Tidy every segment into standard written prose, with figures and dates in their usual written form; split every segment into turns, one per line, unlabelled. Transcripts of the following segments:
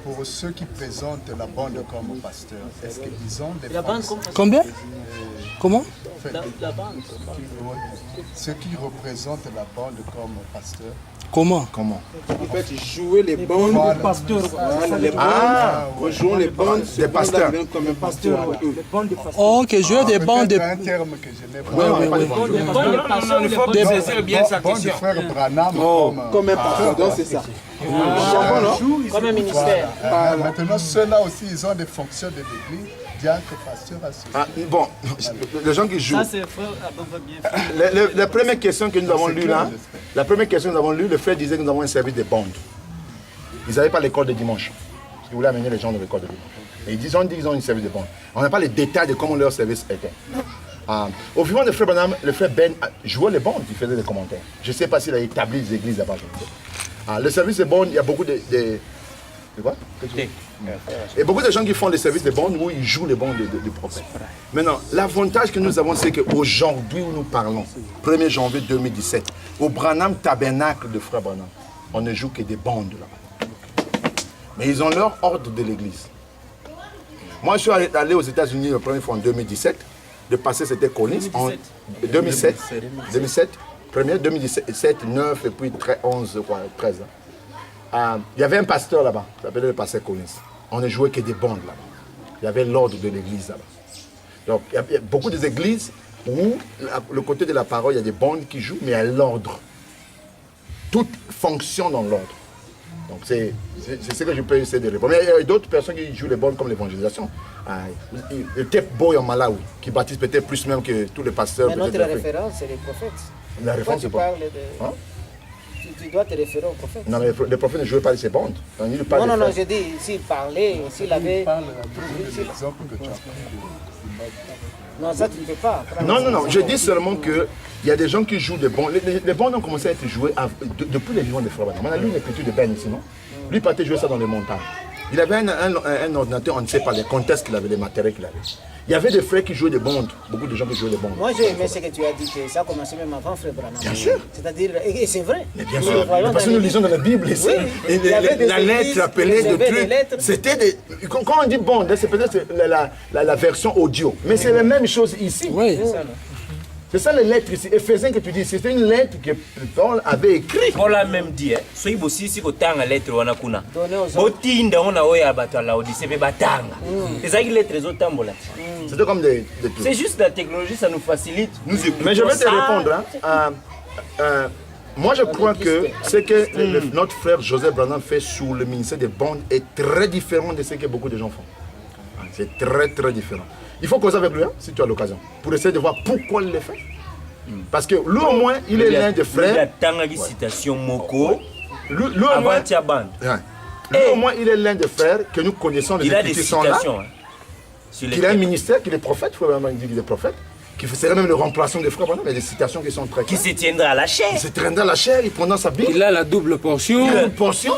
pour ceux qui présentent la bande comme pasteur, est-ce qu'ils ont des
La bande
fonctions?
comme
Combien? Comment?
la bande.
Ceux qui représentent la bande comme pasteur.
Comment?
Comment?
En fait, jouer les bandes.
Voilà.
Nous jouons les bandes
des pasteurs.
comme un pasteur.
Oh, ok, jouer des bandes de...
C'est un terme que je n'ai pas.
Oui, oui, oui.
Les bandes de pasteurs, les bandes
Des-
de
bien sa
Bande du
question.
frère Branham
Comme un pasteur, donc c'est ça.
comme un ministère.
Maintenant, ceux-là aussi, ils ont des fonctions de l'église, diacre, pasteur, associé.
Ah, bon, les gens qui jouent.
Ça, c'est frère Abba bien fait.
La première question que nous avons lue là, la première question que nous avons lue, le frère disait que nous avons un service de bandes. Ils n'avaient pas l'école de dimanche. Parce qu'ils voulaient amener les gens de l'école de dimanche. Et ils dit qu'ils ont un service de bandes. On n'a pas les détails de comment leur service était. Au vivant de frère Branham, le frère Ben jouait les bandes, il faisait des commentaires. Je ne sais pas s'il a établi des églises là-bas. Le service de bandes, il y a beaucoup de quoi? Et beaucoup de gens qui font les services de bandes où ils jouent les bandes du prophète. Maintenant, l'avantage que nous avons, c'est qu'aujourd'hui où nous parlons, 1er janvier 2017, au Branham Tabernacle de frère Branham, on ne joue que des bandes là-bas. Mais ils ont leur ordre de l'église. Moi, je suis allé aux États-Unis la première fois en 2017. De passer, c'était Collins. En 2007. 2017, 9 et puis 11, 13. Il y avait un pasteur là-bas, il s'appelait le pasteur Collins. On ne jouait que des bandes là-bas. Il y avait l'ordre de l'église là-bas. Donc, il y a beaucoup d'églises où, le côté de la parole, il y a des bandes qui jouent, mais il y a l'ordre. Tout fonctionne dans l'ordre. Donc, c'est ce que je peux essayer de répondre. Mais il y a d'autres personnes qui jouent les bandes comme l'évangélisation. Le Tep Boy en Malawi, qui baptise peut-être plus même que tous les pasteurs.
Mais notre référence, c'est les prophètes.
La référence,
tu
c'est pas.
parles de...
Hein?
Tu dois te référer aux prophètes.
Non, mais les prophètes ne jouaient pas de ces bandes.
Non, je dis, s'il parlait, s'il avait...
L'exemple que tu as pris.
Non, ça, tu ne peux pas.
Non, je dis seulement qu'il y a des gens qui jouent des bandes. Les bandes ont commencé à être jouées depuis les vivants des frères Branham. On a lu l'écriture de Ben ici, non? Lui, il partait jouer ça dans les montagnes. Il avait un ordinateur, on ne sait pas les contextes qu'il avait, les matériels qu'il avait. Il y avait des frères qui jouaient des bandes, beaucoup de gens qui jouaient des bandes.
Moi, j'ai aimé ce que tu as dit, que ça a commencé même avant Frère Branham.
Bien sûr.
C'est-à-dire, et c'est vrai.
Mais bien sûr, parce que nous lisons dans la Bible ici,
Oui, il y avait des
la lettre
églises,
appelée
il y
de
avait des
trucs.
lettres.
C'était des. Quand on dit bande, c'est peut-être la version audio. Mais c'est la même chose ici.
Oui.
C'est ça les lettres ici. Éphésiens que tu dis, c'était une lettre que Paul avait écrite.
Paul a même dit, soyez aussi si vous avez une lettre wana kuna.
Donnez aux autres.
Botinda on a oya bato la Odyssée be batanga. C'est ça qui lettres autant tambola.
C'était comme des trucs.
C'est juste la technologie, ça nous facilite. Nous écoutons
Mais je vais te
ça.
répondre. Moi, je crois que ce que notre frère Joseph Branham fait sous le ministère des bandes est très différent de ce que beaucoup de gens font. C'est très, très différent. Il faut causer avec lui, hein, si tu as l'occasion, pour essayer de voir pourquoi il le fait. Parce que lui, au moins, il est l'un des frères.
Il y a tant de citations moko.
Lui, au moins,
Avant tia bande.
lui, au moins, il est l'un des frères que nous connaissons, les
Il a des
écritures sont là.
citations. Sur les
Il a un
textes.
ministère, qu'il est prophète, il faut vraiment dire qu'il est prophète, qui serait même le remplaçant des frères Branham, mais des citations qui sont très
Qui
claires.
se tiendra à la chair.
Il se traîne dans la chair, il prend dans sa Bible.
Il a la double portion.
Il a une portion.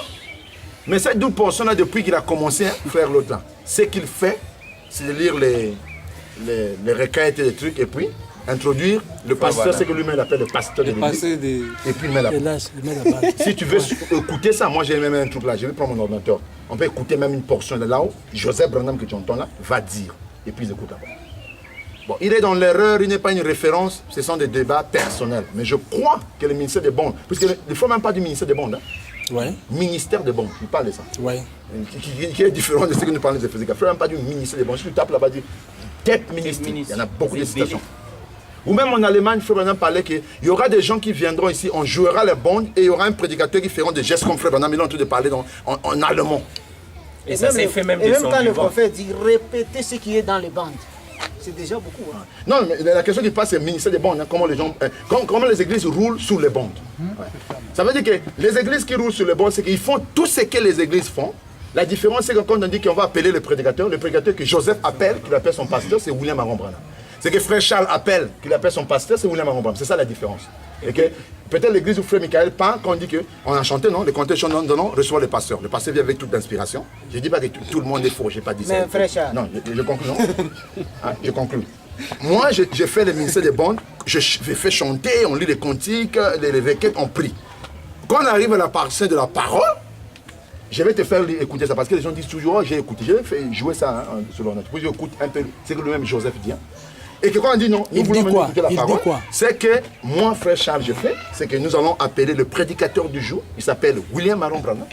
Mais cette double portion-là, depuis qu'il a commencé à faire l'autre là, ce qu'il fait, c'est de lire les requêtes et les trucs, et puis introduire le pasteur, ce que lui-même appelle le pasteur de l'église.
Passer des...
Et puis il met la Si tu veux écouter ça, moi j'ai même un truc là, je vais prendre mon ordinateur. On peut écouter même une portion de là où Joseph Branham que tu entends là va dire. Et puis ils écoutent là-bas. Bon, il est dans l'erreur, il n'est pas une référence, ce sont des débats personnels. Mais je crois que le ministère des bandes, parce qu'il ne faut même pas du ministère des bandes, hein.
Ouais.
Ministère des bandes, il parle de ça.
Ouais.
Qui est différent de ce que nous parlons des Éphésiens. Il ne faut même pas du ministère des bandes. Si tu tapes là-bas, dit tête ministre, il y en a beaucoup de citations. Ou même en Allemagne, il faut maintenant parler qu'il y aura des gens qui viendront ici, on jouera les bandes et il y aura un prédicateur qui fera des gestes comme Frère Branham, il est en train de parler en allemand.
Et ça s'est fait même
et
de
même
son
quand le
vivant.
prophète dit répétez ce qui est dans les bandes, c'est déjà beaucoup. Hein.
Non, mais la question qui passe, c'est le ministère des bandes, hein, comment les gens, comment les églises roulent sous les bandes. Ouais. Ça veut dire que les églises qui roulent sur les bandes, c'est qu'ils font tout ce que les églises font. La différence, c'est que quand on dit qu'on va appeler le prédicateur que Joseph appelle, qu'il appelle son pasteur, c'est William Aaron Branham. C'est que frère Charles appelle, qu'il appelle son pasteur, c'est William Aaron Branham. C'est ça la différence. Et que peut-être l'église où frère Michael parle, quand on dit qu'on a chanté, non, les cantés chantent, non, reçoit le pasteur. Le pasteur vient avec toute l'inspiration. Je ne dis pas que tout le monde est faux, je n'ai pas dit ça.
Mais frère Charles.
Non, je conclue, non. Hein, je conclue. Moi, j'ai fait le ministère des bandes, je fais chanter, on lit les cantiques, les requêtes, on prie. Quand on arrive à la partie de la parole, Je vais te faire écouter ça parce que les gens disent toujours, oh, j'ai écouté. Je vais faire jouer ça hein, selon notre. Puis j'écoute un peu ce que le même Joseph dit. Hein. Et que quand on dit non, nous voulons maintenant écouter la parole, c'est que moi, frère Charles, je fais, c'est que nous allons appeler le prédicateur du jour. Il s'appelle William Aaron Branham.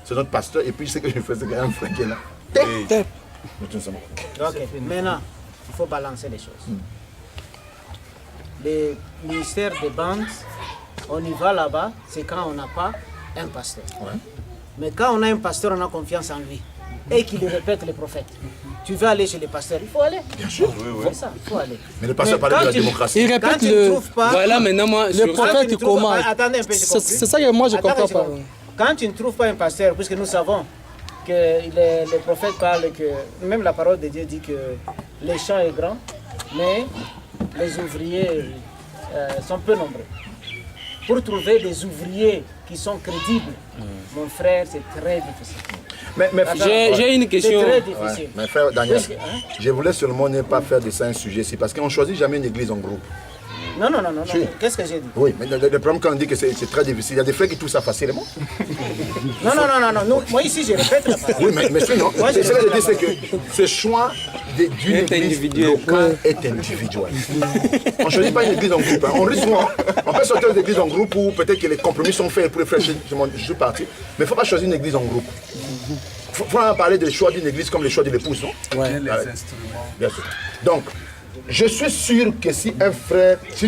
C'est notre pasteur. Et puis ce que je fais, c'est qu'il y a un frère qui est là. Tep.
Ok, maintenant, il faut balancer les choses. Le ministère des bandes, on y va là-bas, c'est quand on n'a pas un pasteur. Ouais. Mais quand on a un pasteur, on a confiance en lui. Et qu'il répète les prophètes. Tu veux aller chez les pasteurs, il faut aller. Bien sûr. C'est ça, il faut aller.
Mais le pasteur parle de la démocratie.
Il répète voilà, maintenant, moi, le prophète comment.
Attendez un peu,
c'est ça que moi, je comprends pas.
Quand tu ne trouves pas un pasteur, puisque nous savons que les prophètes parlent que, même la parole de Dieu dit que les champs est grand, mais les ouvriers sont peu nombreux. Pour trouver des ouvriers qui sont crédibles, mon frère, c'est très difficile.
Mais
j'ai une question.
C'est très difficile.
Ouais, mais frère Daniel, je voulais seulement ne pas faire de ça un sujet ici, parce qu'on ne choisit jamais une église en groupe.
Non. Qu'est-ce que j'ai dit?
Oui, mais le problème quand on dit que c'est très difficile, il y a des frères qui trouvent ça facilement.
Non. Moi ici, je répète la parole.
Oui, mais sinon, c'est ce que je dis, c'est que ce choix d'une église locale est individuel. On ne choisit pas une église en groupe. Hein. On risque souvent, on peut sortir des églises en groupe où peut-être que les compromis sont faits pour les frères, je suis parti, mais il ne faut pas choisir une église en groupe. Il faut parler des choix d'une église comme les choix de l'épouse, non?
Oui, les instruments.
Bien sûr. Donc, je suis sûr que si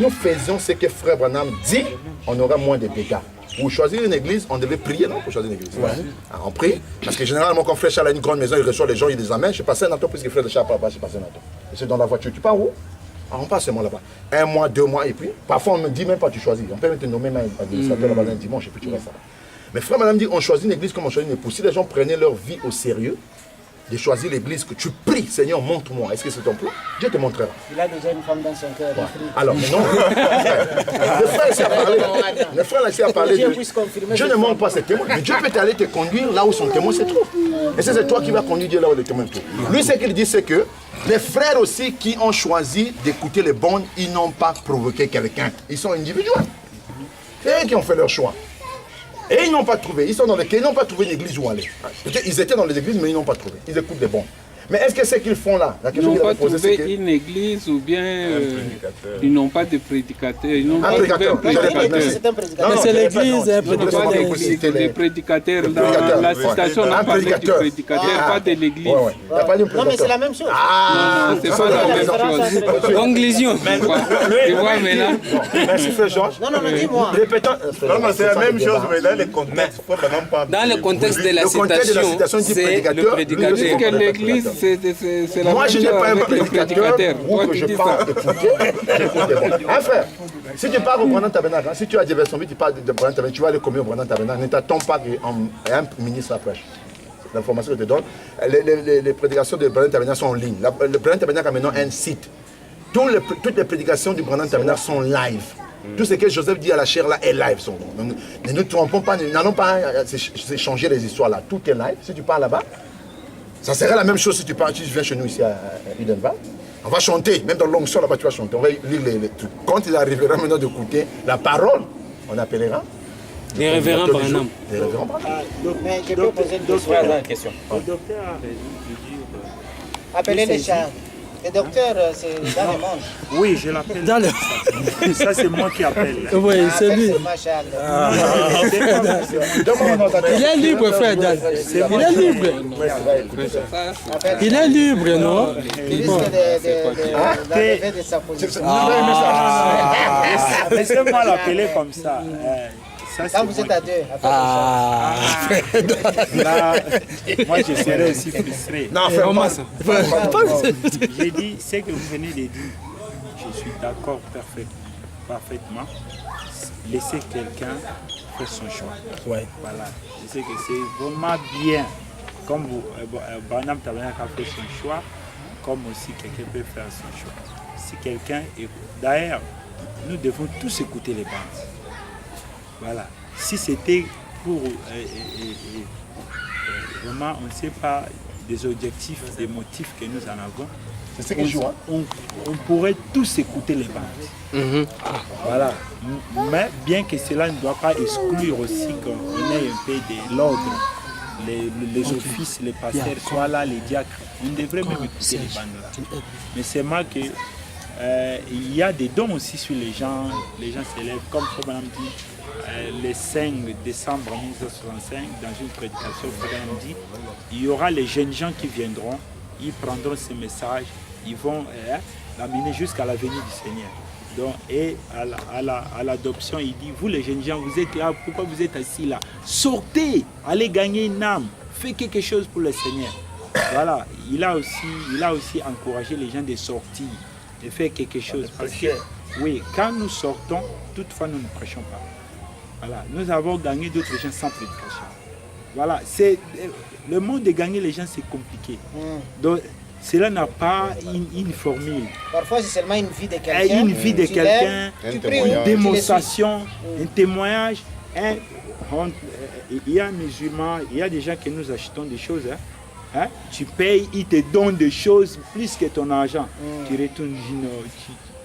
nous faisions ce que frère Branham dit, on aura moins de dégâts. Pour choisir une église, on devait prier, non? Pour choisir une église. Ouais. Alors, on prie, parce que généralement, quand frère Charles a une grande maison, il reçoit les gens, il les amène. Je passe un an, puisque frère Charles ne parle pas, je passe un an. C'est dans la voiture, tu pars où? Alors, on passe seulement là-bas. 1 mois, 2 mois, et puis, parfois, on ne dit même pas, tu choisis. On peut même te nommer un administrateur là-bas un dimanche, et puis tu restes là. Mais frère Branham dit, on choisit une église comme on choisit une épouse. Si les gens prenaient leur vie au sérieux, de choisir l'église que tu pries, Seigneur, montre-moi. Est-ce que c'est ton plan? Dieu te montrera.
Il a déjà une femme dans son cœur. Ouais.
Alors, mais non. Le frère ici a parlé. Le frère ici a parlé de. Dieu ne montre pas ses témoins, mais Dieu peut aller te conduire là où son témoin se trouve. Et c'est toi qui vas conduire Dieu là où le témoin se trouve. Lui, ce qu'il dit, c'est que les frères aussi qui ont choisi d'écouter les bonnes, ils n'ont pas provoqué quelqu'un. Ils sont individuels. C'est eux qui ont fait leur choix. Et ils n'ont pas trouvé, ils sont dans lesquels ils n'ont pas trouvé une église où aller. Ils étaient dans les églises, mais ils n'ont pas trouvé. Ils écoutent des bons. Mais est-ce que ce qu'ils font là,
ils n'ont pas trouvé une église ou bien ils n'ont pas de prédicateur. Ils n'ont pas trouvé un prédicateur.
Mais c'est l'église, un
prédicateur. Des prédicateurs. La citation n'a pas parlé du prédicateur, pas de l'église.
Non, mais c'est la même chose.
Non, c'est pas la même chose. Conclusion. Tu vois maintenant.
Merci frère Georges.
Non, dis-moi.
Répétons.
Non, c'est la même chose, mais dans le contexte.
Dans le contexte de la citation, c'est le prédicateur.
Que l'église, c'est la
moi,
même
je n'ai pas un
prédicateur.
où que je parle écouter. Hein, frère, si tu parles au Branham Tabernacle, si tu as diversion, tu parles de Branham Tabernacle, tu vas aller communier au Branham Tabernacle, ne t'attends pas qu'un ministre approche. L'information que je te donne, les prédications de Branham Tabernacle sont en ligne. Le Branham Tabernacle a maintenant un site. Toutes les prédications du Branham Tabernacle sont live. Tout ce que Joseph dit à la chair là est live. Ne nous trompons pas, n'allons pas changer les histoires là. Tout est live. Si tu parles là-bas, ça serait la même chose si tu viens chez nous ici à Edenval. On va chanter, même dans l'onction là-bas tu vas chanter. On va lire les trucs. Quand il arrivera maintenant d'écouter la parole, on appellera
les révérends Branham.
Les révérends Branham.
Mais je peux poser une question.
Le docteur a raison de dire.
Appelez les chars. Le docteur, c'est dans le monde.
Oui, je l'appelle. Dans le... Ça, c'est moi qui appelle.
Oui, c'est lui. Il est libre, frère Dan. Il est libre. Il est libre, non?
Il risque d'enlever de sa position.
Laissez-moi l'appeler comme ça.
Quand vous êtes à deux.
Là, moi, je serais aussi frustré.
Non, fais-moi ça.
J'ai dit ce que vous venez de dire. Je suis d'accord parfaitement. Laissez quelqu'un faire son choix.
Ouais.
Voilà. Je sais que c'est vraiment bien. Comme Branham Tabernacle a fait son choix, comme aussi quelqu'un peut faire son choix. Si quelqu'un écoute. D'ailleurs, nous devons tous écouter les bandes. Voilà. Si c'était pour vraiment, on ne sait pas des objectifs, des motifs que nous en avons,
c'est ce que je vois.
On pourrait tous écouter les bandes. Voilà. Mais bien que cela ne doit pas exclure aussi qu'on ait un peu de l'ordre les offices, les pasteurs soient là, les diacres. On devrait même écouter les bandes là. Mais c'est mal que il y a des dons aussi sur les gens s'élèvent, comme Madame dit, le 5 décembre 1965, dans une prédication, Madame dit, il y aura les jeunes gens qui viendront, ils prendront ces messages, ils vont l'amener jusqu'à la venue du Seigneur. Donc, et à l'adoption, il dit, vous les jeunes gens, vous êtes là, pourquoi vous êtes assis là? Sortez, allez gagner une âme, faites quelque chose pour le Seigneur. Voilà, il a aussi encouragé les gens de sortir, de faire quelque chose. Parce que, oui, quand nous sortons, toutefois nous ne prêchons pas. Voilà, nous avons gagné d'autres gens sans prédication. Voilà, le monde de gagner les gens, c'est compliqué. Donc, cela n'a pas une formule.
Parfois, c'est seulement une vie de quelqu'un.
Une vie de quelqu'un, une démonstration, un témoignage. Il y a un musulman, il y a des gens que nous achetons des choses. Tu payes, ils te donnent des choses plus que ton argent. Tu retournes,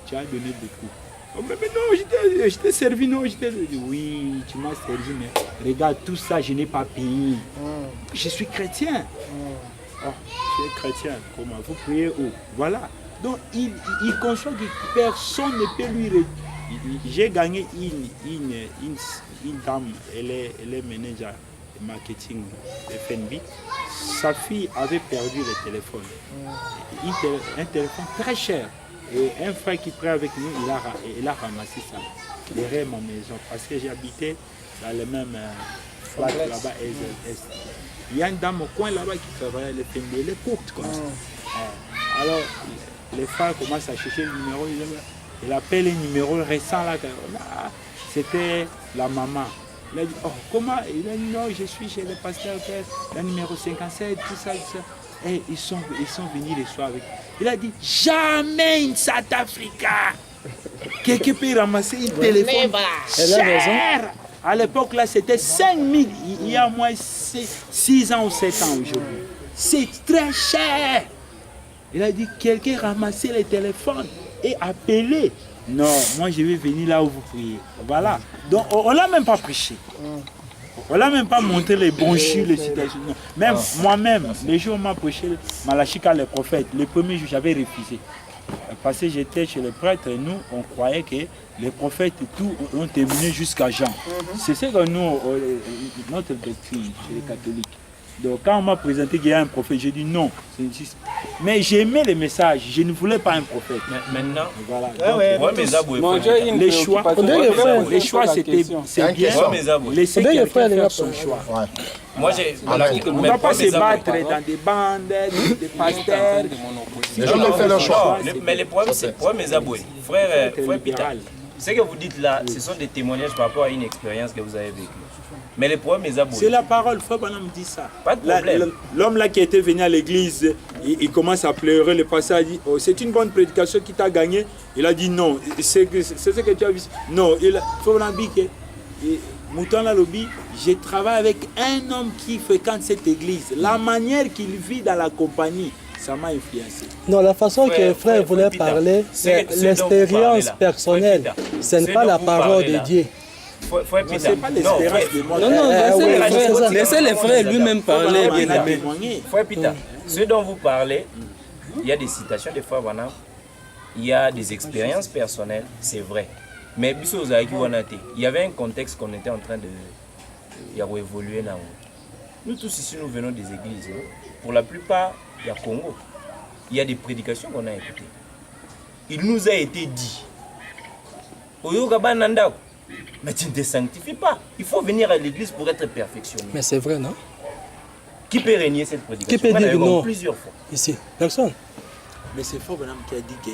tu as donné beaucoup. Oh, mais non, je t'ai servi, non, oui, tu m'as servi, mais regarde, tout ça, je n'ai pas payé. Je suis chrétien. Oh, tu es chrétien, comment? Vous priez où? Voilà. Donc, il conçoit que personne ne peut lui redire. J'ai gagné une dame, elle est manager de marketing de FNB. Sa fille avait perdu le téléphone. Un téléphone très cher. Et un frère qui prie avec nous, il a ramassé ça derrière ma maison. Parce que j'habitais dans le même flat là-bas. Il y a une dame au coin là-bas qui travaillait à l'FNB, elle est courte comme ça. Alors, les frères commencent à chercher le numéro. Il appelle un numéro récent là. C'était la maman. Il a dit, oh, comment? Il a dit, non, je suis chez le pasteur, le numéro 57, tout ça, tout ça. Et ils sont venus les soirs avec. Il a dit, jamais une South Africa. Quelqu'un peut ramasser un téléphone cher. À l'époque, là, c'était 5 000. Il y a moins 6 ans ou 7 ans aujourd'hui. C'est très cher. Il a dit, quelqu'un ramasser les téléphones et appeler. Non, moi je vais venir là où vous priez. Voilà. Donc on ne l'a même pas prêché. On ne l'a même pas montré les brochures, les citations. Non. Même moi-même, les jours où on m'a prêché Malachika le prophète, le premier jour j'avais refusé. Parce que j'étais chez le prêtre et nous, on croyait que les prophètes et tout ont terminé jusqu'à Jean. C'est ce que nous, notre doctrine chez les catholiques. Donc quand on m'a présenté qu'il y a un prophète, j'ai dit non. Mais j'aimais les messages, je ne voulais pas un prophète.
Maintenant,
voilà. Les choix c'était bien. Laissez quelqu'un faire son choix.
Moi,
on ne va pas se battre dans des bandes, des pasteurs.
Les gens doivent faire leur choix.
Mais le problème, c'est mes aboués. Frère Peter, ce que vous dites là, ce sont des témoignages par rapport à une expérience que vous avez vécue. Mais le problème, mes aboués.
C'est la parole, frère Banam dit ça.
Pas de problème.
L'homme là qui était venu à l'église, il commence à pleurer. Le pasteur a dit, oh, c'est une bonne prédication qui t'a gagné. Il a dit non, c'est ce que tu as vu. Non, il faut l'ambiquer. Mouton la lobby, je travaille avec un homme qui fréquente cette église. La manière qu'il vit dans la compagnie, ça m'a influencé.
Non, la façon que le frère voulait parler, c'est l'expérience personnelle. Ce n'est pas la parole de Dieu.
C'est pas l'espérance de moi.
Non, laissez les frères lui-même parler.
Frère Peter, ce dont vous parlez, il y a des citations de Frère Banam, il y a des expériences personnelles, c'est vrai. Mais il y avait un contexte qu'on était en train de évoluer là-haut. Nous tous ici, nous venons des églises. Pour la plupart, il y a Congo. Il y a des prédications qu'on a écoutées. Il nous a été dit, mais tu ne te sanctifies pas. Il faut venir à l'église pour être perfectionné.
Mais c'est vrai, non?
Qui peut régner cette prédication?
Qui peut dire non?
Plusieurs fois.
Ici, personne.
Mais c'est Frère Banam qui a dit que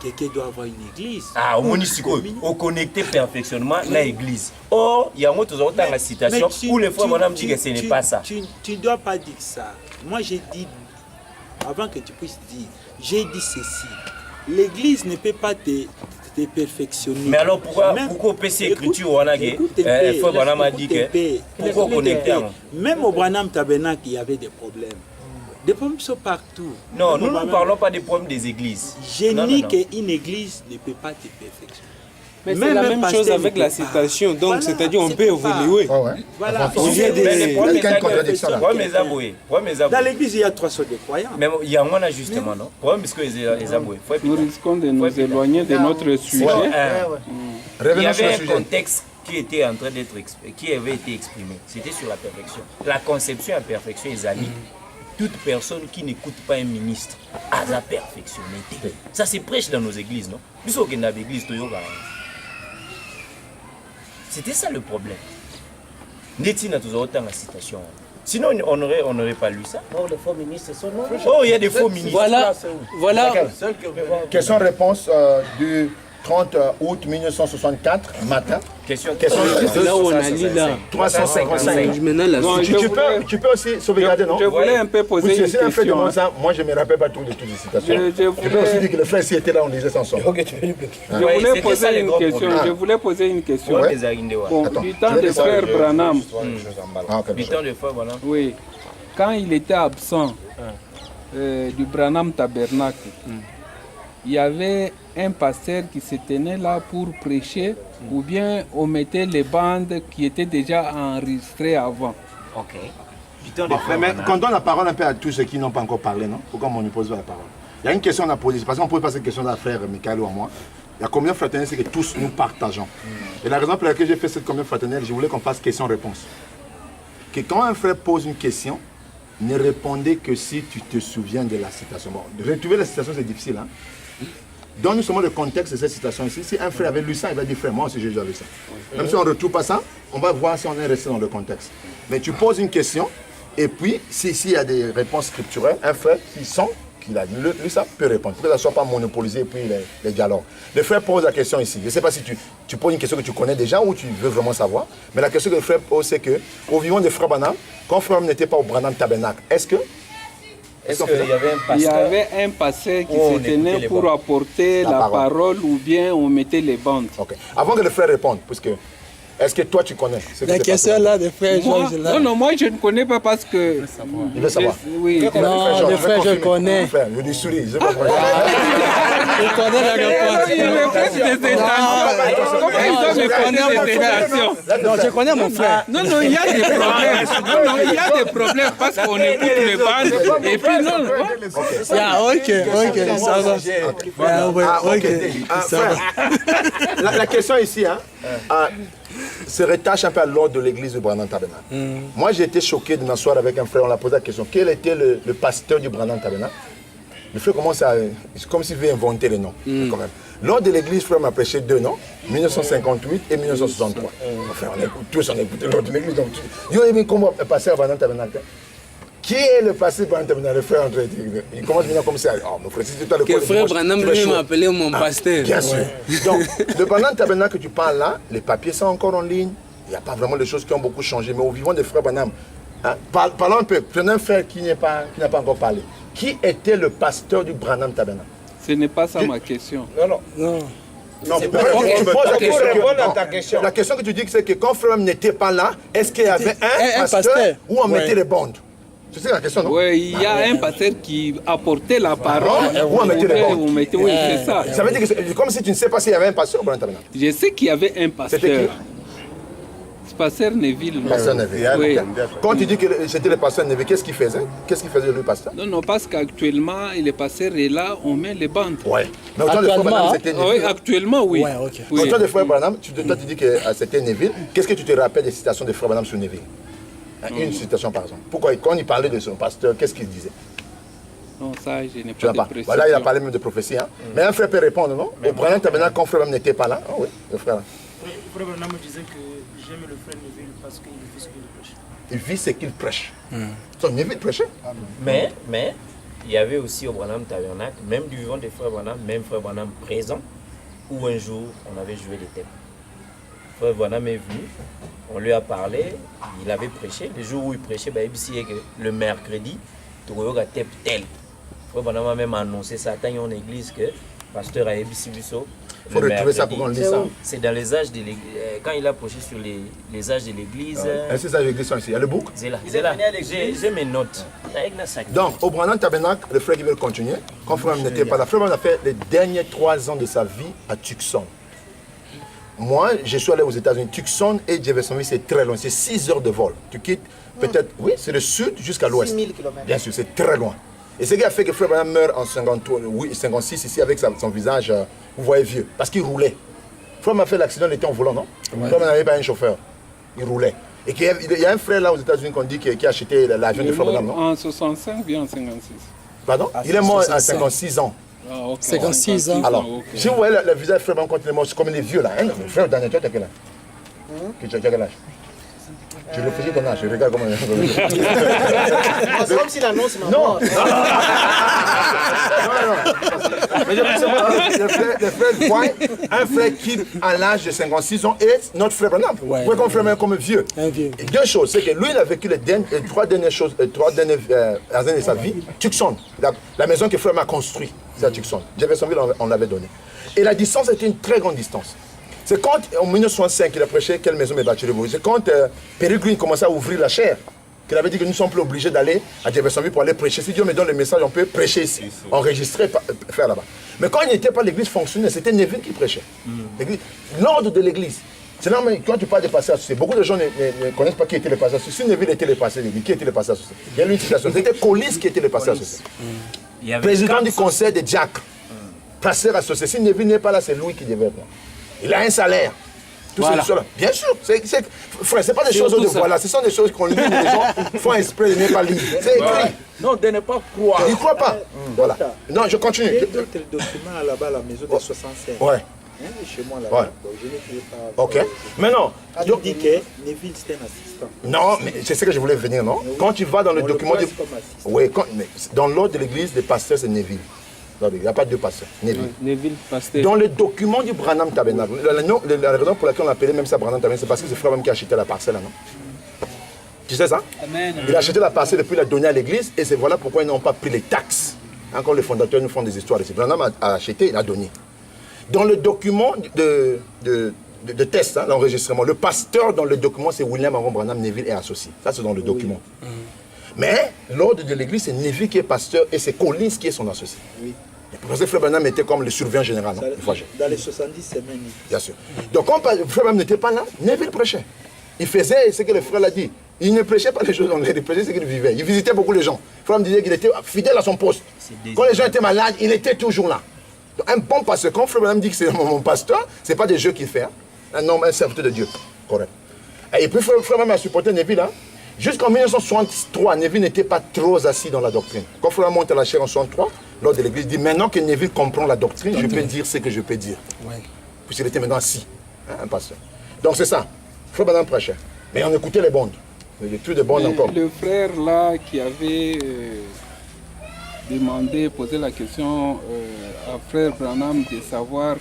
quelqu'un doit avoir une église.
Ah, au Monisiko, au connecté perfectionnement, l'église. Or, il y a un autre dans la citation où les Frères Banam dit que ce n'est pas ça.
Tu ne dois pas dire ça. Moi, j'ai dit, avant que tu puisses dire, j'ai dit ceci. L'église ne peut pas te perfectionner.
Mais alors pourquoi au PC écriture on a dit Frère Banam a dit que pourquoi connecter?
Même au Branham Tabernacle, il y avait des problèmes. Des problèmes sont partout.
Non, nous ne parlons pas des problèmes des églises.
Je nie qu'une église ne peut pas te perfectionner.
Mais c'est la même chose avec la citation, donc c'est-à-dire on peut évoluer.
Voilà.
Il y a des...
Dans l'église, il y a 3 sortes de croyants.
Mais il y a un ajustement, non? Problème parce que les aboués.
Nous risquons de nous éloigner de notre sujet.
Il y avait un contexte qui était en train d'être qui avait été exprimé. C'était sur la perfection. La conception à perfection, les amis. Toute personne qui n'écoute pas un ministre a la perfectionnité. Ça se prêche dans nos églises, non? C'était ça le problème. Netina toujours autant la citation. Sinon on n'aurait pas lu ça.
Oh, les faux ministres sont non.
Oh, il y a des faux ministres.
Voilà.
Question-réponse du 30 août 1964, matin.
Question
là où on a lu là.
355.
Maintenant,
Tu peux aussi sauvegarder, non?
Je voulais un peu poser une question.
Moi, je ne me rappelle pas toutes les citations. Je peux aussi dire que le frère, s'il était là, on lisait sans son.
Je voulais poser une question. Bon, du temps de frère Branham. Oui. Quand il était absent du Branham Tabernacle, il y avait un pasteur qui se tenait là pour prêcher, ou bien on mettait les bandes qui étaient déjà enregistrées avant.
Ok. Mais qu'on donne la parole un peu à tous ceux qui n'ont pas encore parlé, non? Pourquoi on ne pose pas la parole? Il y a une question à poser, parce qu'on ne pose pas cette question à la frère Michael ou à moi. Il y a combien de fraternels, c'est que tous nous partageons. Et la raison pour laquelle j'ai fait cette combien fraternelle, je voulais qu'on fasse question-réponse. Que quand un frère pose une question, ne répondez que si tu te souviens de la citation. Bon, de retrouver la citation, c'est difficile, hein? Donne-nous seulement le contexte de cette citation ici. Si un frère avait lu ça, il va dire frère, moi aussi j'ai déjà lu ça. Même si on ne retrouve pas ça, on va voir si on est resté dans le contexte. Mais tu poses une question, et puis, s'il y a des réponses scripturelles, un frère qui sent qu'il a lu ça peut répondre. Pour que ça ne soit pas monopolisé et puis les dialogues. Le frère pose la question ici. Je ne sais pas si tu poses une question que tu connais déjà ou tu veux vraiment savoir. Mais la question que le frère pose, c'est que, au vivant de frère Branham, quand frère n'était pas au Branham Tabernacle, est-ce qu'il
y avait un pasteur qui se tenait pour apporter la parole ou bien on mettait les bandes?
Okay. Avant que le frère réponde, puisque est-ce que toi tu connais
la question là de frère Georges là?
Non, moi je ne connais pas parce que...
Il veut savoir.
Oui.
Non, le frère je connais.
Je lui souris, je
Je connais la réponse.
Comment ils ont me connaître des citations?
Non, je connais mon frère.
Non, il y a des problèmes. Non, il y a des problèmes parce qu'on écoute les bandes et puis non.
Ok, ça va.
La question ici, se rattache un peu à l'ordre de l'église de Branham Tabernacle. Moi, j'ai été choqué de m'asseoir avec un frère, on l'a posé la question, quel était le pasteur du Branham Tabernacle? Le frère commence à... C'est comme s'il veut inventer les noms, quand même. Lors de l'église, le frère m'a prêché 2 noms, 1958 et 1963. Enfin, tous on a écouté l'ordre de l'église. Donc, il y a eu comment passer à Branham Tabernacle? Qui est le passé Branham Tabernacle? Le frère André, il commence maintenant comme ça. Oh, mon frère, c'est toi le
frère Branham lui m'a appelé mon pasteur.
Bien sûr. Donc, le Branham Tabernacle que tu parles là, les papiers sont encore en ligne. Il n'y a pas vraiment de choses qui ont beaucoup changé. Mais au vivant des frères Branham, parlons un peu. Prenez un frère qui n'a pas encore parlé. Qui était le pasteur du Branham Tabernacle?
Ce n'est pas ça ma question.
Non, la question que tu dis, c'est que quand frère n'était pas là, est-ce qu'il y avait un pasteur où on mettait les bandes? C'est la question, non?
Oui, il y a un pasteur qui apportait la parole.
Où on mettait les bandes?
Oui, c'est ça.
Ça veut dire que c'est comme si tu ne sais pas s'il y avait un pasteur au Branham Tabernacle.
Je sais qu'il y avait un pasteur.
C'était qui?
Pasteur Neville.
Pasteur Neville.
Oui.
Quand tu dis que c'était le pasteur Neville, qu'est-ce qu'il faisait? Qu'est-ce qu'il faisait le pasteur?
Non, parce qu'actuellement, le pasteur est là, on met les bandes.
Oui. Mais autant de frères Branham, c'était Neville.
Oui, actuellement, oui.
Ouais, ok.
Autant de frères Branham, toi tu dis que c'était Neville. Qu'est-ce que tu te rappelles des citations de frères Branham sur Neville? Une citation par exemple. Pourquoi, quand il parlait de son pasteur, qu'est-ce qu'il disait?
Non, ça, je n'ai pas de précision.
Voilà, il a parlé même de prophétie. Hein? Mais un frère peut répondre, non? Au Branham Tabernacle, quand frère n'était pas là. Ah oui, le frère.
Frère Branham me disait que j'aime le frère Neville parce qu'il vit ce qu'il prêche.
Il vit ce qu'il prêche. Son Neville prêchait.
Mais, il y avait aussi au Branham Tabernacle, même du vivant des frères Branham, même frère Branham présent, où un jour on avait joué les thèmes. Frère Branham est venu, on lui a parlé, il avait prêché. Le jour où il prêchait, le mercredi, tu auras thème tel. Frère Branham a même annoncé ça dans une église que le pasteur a ébissi Busso.
Il faut retrouver ça pour qu'on lise ça.
C'est dans les âges de l'église. Quand il a prêché sur les âges de l'église.
Est-ce que ça l'église ici? Il y a le bouc?
C'est là. J'ai mes notes.
Donc, au Branham Tabernacle, le frère qui veut continuer, quand frère n'était pas là, frère a fait les derniers 3 ans de sa vie à Tucson. Moi, je suis allé aux États-Unis. Tucson et Jeffersonville, c'est très loin. C'est 6 heures de vol. Tu quittes peut-être, oui, c'est le sud jusqu'à l'ouest.
6000 km.
Bien sûr, c'est très loin. Et ce qui a fait que Frère Branham meurt en 53, oui, 56 ici avec son visage, vous voyez, vieux. Parce qu'il roulait. Frère m'a fait l'accident, il était en volant, non? Frère n'avait pas un chauffeur. Il roulait. Et il y a un frère là aux États-Unis qu'on dit qui a acheté l'avion de Frère Branham, non?
En 65 ou en 56?
Pardon? Il est mort à 56 ans.
Ah, okay.
56 ans.
Alors,
okay.
si vous voyez le visage de Frère Branham quand il est mort, c'est comme les vieux là. Hein? Le frère Daniel, tu as quel âge? Tu as quel âge? Je réfléchis ton âge, je regarde comment.
C'est comme s'il annonce ma
Non,
mort.
Mais le frère voit un frère qui a l'âge de 56 ans et notre frère Branham. Vous voyez comme frère Branham comme vieux. Et deux choses, c'est que lui il a vécu les trois dernières années de sa vie. Tucson, la maison que frère m'a construite, c'est à Tucson. Jeffersonville, on l'avait donné. Et la distance était une très grande distance. C'est quand, en 1965, il a prêché quelle maison est bâtie le bruit. C'est quand Perry Green commençait à ouvrir la chaire, qu'il avait dit que nous ne sommes plus obligés d'aller à Jeffersonville pour aller prêcher. Si Dieu me donne le message, on peut prêcher ici, enregistrer, faire là-bas. Mais quand il n'était pas l'église fonctionnelle, c'était Neville qui prêchait. L'ordre de l'église. C'est normal, quand tu parles de pasteur associé, beaucoup de gens ne connaissent pas qui était le pasteur associé. Si Neville était le pasteur de l'église, qui était le pasteur associé? Il y a une citation. C'était Collis qui était le pasteur associé. Président du conseil des diacres. Pasteur associé. Si Neville n'est pas là, c'est lui qui devait être là. Il a un salaire. Tout voilà. Bien sûr. Frère, ce n'est pas des choses de voilà. Ce sont des choses qu'on lit, mais les gens font exprès de ne pas lire. C'est écrit.
Non, de ne pas croire.
Il ne croit pas. Voilà. Non, je continue.
Il y a d'autres documents là-bas à la maison de 65.
Ouais.
Hein, chez moi là-bas.
Ouais.
Donc, je n'ai pas.
Ok. Mais non.
Tu dis que Neville c'était un assistant.
Non, mais c'est ce que je voulais venir, non? Quand tu vas dans le document. Oui, mais dans l'ordre de l'église, le pasteur, c'est Neville. Il n'y a pas deux pasteurs.
Neville, pasteur.
Dans le document du Branham Tabernacle, la raison pour laquelle on l'appelait même ça Branham Tabernacle, c'est parce que c'est frère même qui a acheté la parcelle, non? Tu sais ça?
Amen.
Il a acheté la parcelle et puis il l'a donnée à l'église et c'est voilà pourquoi ils n'ont pas pris les taxes. Encore les fondateurs nous font des histoires ici. Branham a acheté, il a donné. Dans le document de test, hein, l'enregistrement, le pasteur dans le document, c'est William Aaron Branham Neville et associé. Ça, c'est dans le document. Oui. Mais l'ordre de l'église, c'est Neville qui est pasteur et c'est Collins qui est son associé. Oui. Parce que Frère Branham était comme le surveillant général.
Dans les 70 semaines. Bien
sûr. Donc quand Frère Branham n'était pas là, Neville prêchait. Il faisait ce que le frère l'a dit. Il ne prêchait pas les choses en l'air, il prêchait ce qu'il vivait. Il visitait beaucoup les gens. Frère Branham disait qu'il était fidèle à son poste. Quand les gens étaient malades, il était toujours là. Donc, un bon pasteur, quand Frère Branham dit que c'est mon pasteur, ce n'est pas des jeux qu'il fait. Hein. Un homme, un serviteur de Dieu. Correct. Et puis Frère Branham a supporté Neville là. Jusqu'en 1963, Neville n'était pas trop assis dans la doctrine. Quand Frère monte à la chaire en 1963, lors de l'église, dit maintenant que Neville comprend la doctrine, je peux dire ce que je peux dire. Ouais. Puisqu'il était maintenant assis, hein, un pasteur. Donc c'est ça. Frère Branham prêchait. Mais on écoutait les bandes. Il y a plus de bandes encore.
Le frère là qui avait demandé, posé la question à Frère Branham de savoir,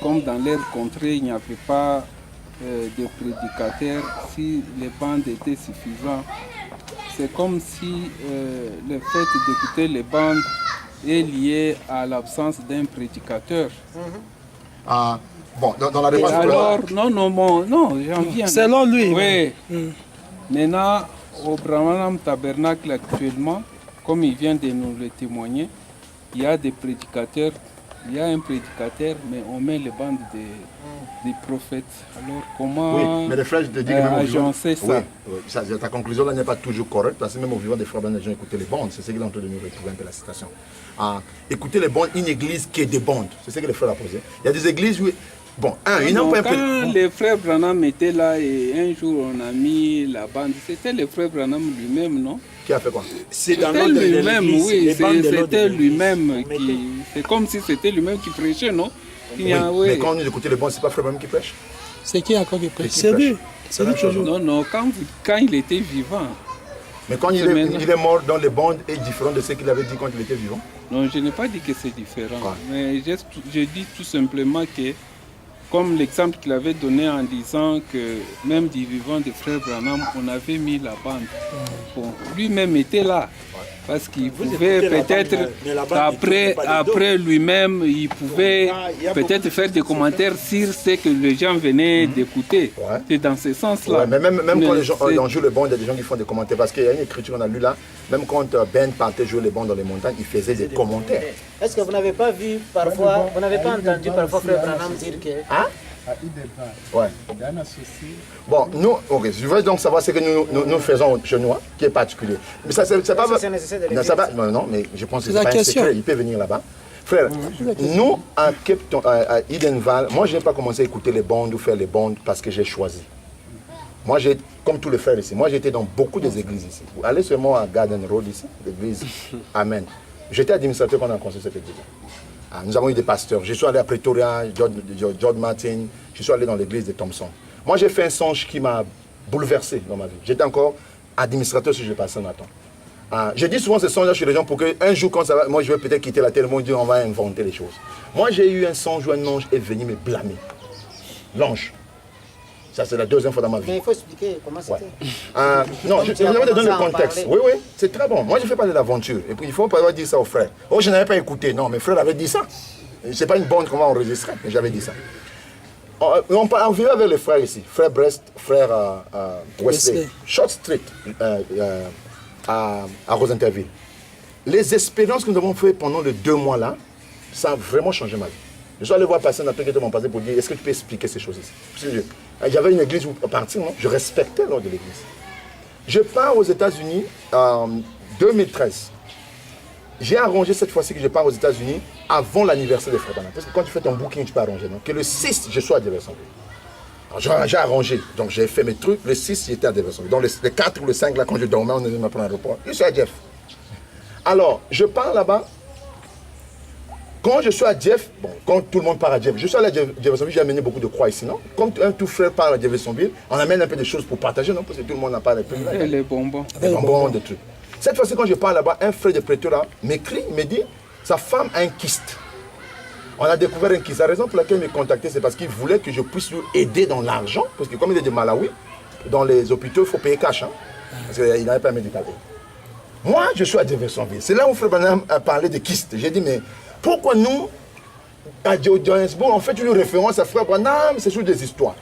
comme dans leur contrée, il n'y avait pas de prédicateurs, si les bandes étaient suffisantes. C'est comme si le fait d'écouter les bandes est lié à l'absence d'un prédicateur.
Bon, dans la réponse.
Alors, non, j'en viens.
Selon lui.
Oui. Maintenant, au Branham Tabernacle actuellement, comme il vient de nous le témoigner, il y a des prédicateurs. Il y a un prédicateur, mais on met les bandes des prophètes. Alors comment agencer ça?
Oui. Ta conclusion là n'est pas toujours correcte, parce que même au vivant des frères, les gens écoutaient les bandes. C'est ce qu'il est en train de nous retrouver un peu la citation. Écouter les bandes, une église qui est des bandes. C'est ce que les frères ont posé. Il y a des églises où... Bon, ils n'ont pas un peu...
Quand les frères Branham étaient là et un jour on a mis la bande, c'était le frère Branham lui-même, non?
Qui a fait quoi?
C'était lui-même, oui, c'était lui-même qui... C'est comme si c'était lui-même qui prêchait, non?
Oui, mais quand on écoutait les bandes, c'est pas frère Branham qui prêche?
C'est qui encore qui prêche? C'est lui. C'est lui toujours.
Non, quand il était vivant.
Mais quand il est mort dans les bandes est différent de ce qu'il avait dit quand il était vivant?
Non, je n'ai pas dit que c'est différent. Mais je dis tout simplement que, comme l'exemple qu'il avait donné en disant que même du vivant de frère Branham, on avait mis la bande. Bon, lui-même était là. Parce qu'il pouvait peut-être, après lui-même, il pouvait peut-être faire des commentaires sur ce que les gens venaient d'écouter. C'est dans ce sens-là.
Ouais, mais même quand les gens jouent le banc, il y a des gens qui font des commentaires. Parce qu'il y a une écriture qu'on a lue là, même quand Ben partait jouer le banc dans les montagnes, il faisait des commentaires.
Est-ce que vous n'avez pas vu parfois, vous n'avez pas entendu parfois frère Branham dire que...
à Idelval,
Ouais.
il y a un associé.
Bon, nous, ok, je veux donc savoir ce que nous faisons chez nous, hein, qui est particulier. Mais ça, c'est pas...
Ça, c'est nécessaire de le
Non,
dire.
ça va, non, mais je pense que
C'est
c'est
la
pas un
question.
secret, il peut venir là-bas. Frère, nous, à Cape Town, à Idenval, moi, je n'ai pas commencé à écouter les bandes ou faire les bandes parce que j'ai choisi. Moi, j'ai, comme tous les frères ici, moi, j'étais dans beaucoup des églises ici. Vous allez seulement à Garden Road ici, l'église Amen. J'étais administrateur quand on a construit cette église. Ah, nous avons eu des pasteurs. Je suis allé à Pretoria, George Martin, je suis allé dans l'église de Thompson. Moi, j'ai fait un songe qui m'a bouleversé dans ma vie. J'étais encore administrateur si je passais un temps. Ah, je dis souvent ce songe chez les gens pour qu'un jour, quand ça va, moi je vais peut-être quitter la terre, moi, on va inventer les choses. Moi, j'ai eu un songe où un ange est venu me blâmer. L'ange. Ça, c'est la deuxième fois dans ma vie.
Mais il faut expliquer comment c'était.
Non, je vais te donner le contexte. Oui, oui, c'est très bon. Moi, je fais parler d'aventure. Et puis, il ne faut pas dire ça aux frères. Oh, je n'avais pas écouté. Non, mes frères avaient dit ça. Ce n'est pas une bande qu'on va enregistrer, mais j'avais dit ça. On vivait avec les frères ici. Frère Brest, frère Wesley. Short Street, à Rosenterville. Les expériences que nous avons faites pendant les 2 mois là, ça a vraiment changé ma vie. Je suis allé voir passer un truc qui était mon passé pour dire, est-ce que tu peux expliquer ces choses ici? J'avais une église où, à partir, je respectais l'ordre de l'église. Je pars aux États-Unis en 2013. J'ai arrangé cette fois-ci que je pars aux États-Unis avant l'anniversaire de Frère Branham. Parce que quand tu fais ton booking, tu peux arranger. Donc, que le 6, je sois à Jeffersonville. J'ai arrangé. Donc, j'ai fait mes trucs. Le 6, j'étais à Jeffersonville. Donc, le 4 ou le 5, là, quand je dormais, on allait me prendre un aéroport. Je suis à Jeff. Alors, je pars là-bas. Quand je suis à Jeff, bon, quand tout le monde part à Jeff, je suis allé à Jeffersonville, j'ai amené beaucoup de croix ici, non? Comme un tout frère part à Jeffersonville, on amène un peu de choses pour partager, non? Parce que tout le monde n'a pas les prix.
Et les bonbons.
Des bonbons, des trucs. Cette fois-ci, quand je pars là-bas, un frère de Pretoria m'écrit, me dit, sa femme a un kyste. On a découvert un kyste. La raison pour laquelle il m'a contacté, c'est parce qu'il voulait que je puisse lui aider dans l'argent, parce que comme il est de Malawi, dans les hôpitaux, il faut payer cash, hein? Parce qu'il n'avait pas un médical. Moi, je suis à Jeffersonville. C'est là où Frère Branham a parlé de kyste. J'ai dit, mais pourquoi nous, à Johannesburg, on fait une référence à Frère Branham, c'est sur des histoires.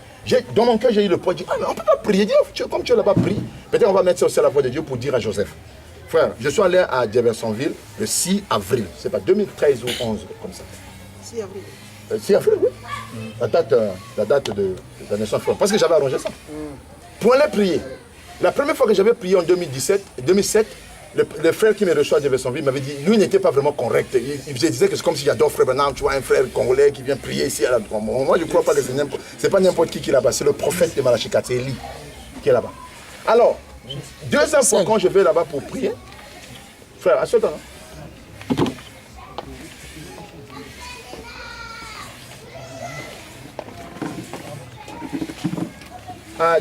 Dans mon cœur, j'ai eu le poids, j'ai dit, ah, mais on ne peut pas prier Dieu, comme tu n'as pas prié. Peut-être on va mettre ça aussi à la voix de Dieu pour dire à Joseph. Frère, je suis allé à Jeffersonville le 6 avril, c'est pas 2013 ou 11, comme ça. 6 avril. 6 avril, oui. La date de la naissance, parce que j'avais arrangé ça. Pour aller prier. La première fois que j'avais prié en 2007, le frère qui me reçoit à Jeffersonville m'avait dit, lui n'était pas vraiment correct. Il disait que c'est comme si j'adore Frère Branham, tu vois, un frère congolais qui vient prier ici. Moi, je ne crois pas que c'est pas n'importe qui est là-bas, c'est le prophète de Malachikat, c'est Élie qui est là-bas. Alors, 2 ans fois quand je vais là-bas pour prier, frère, assure-toi.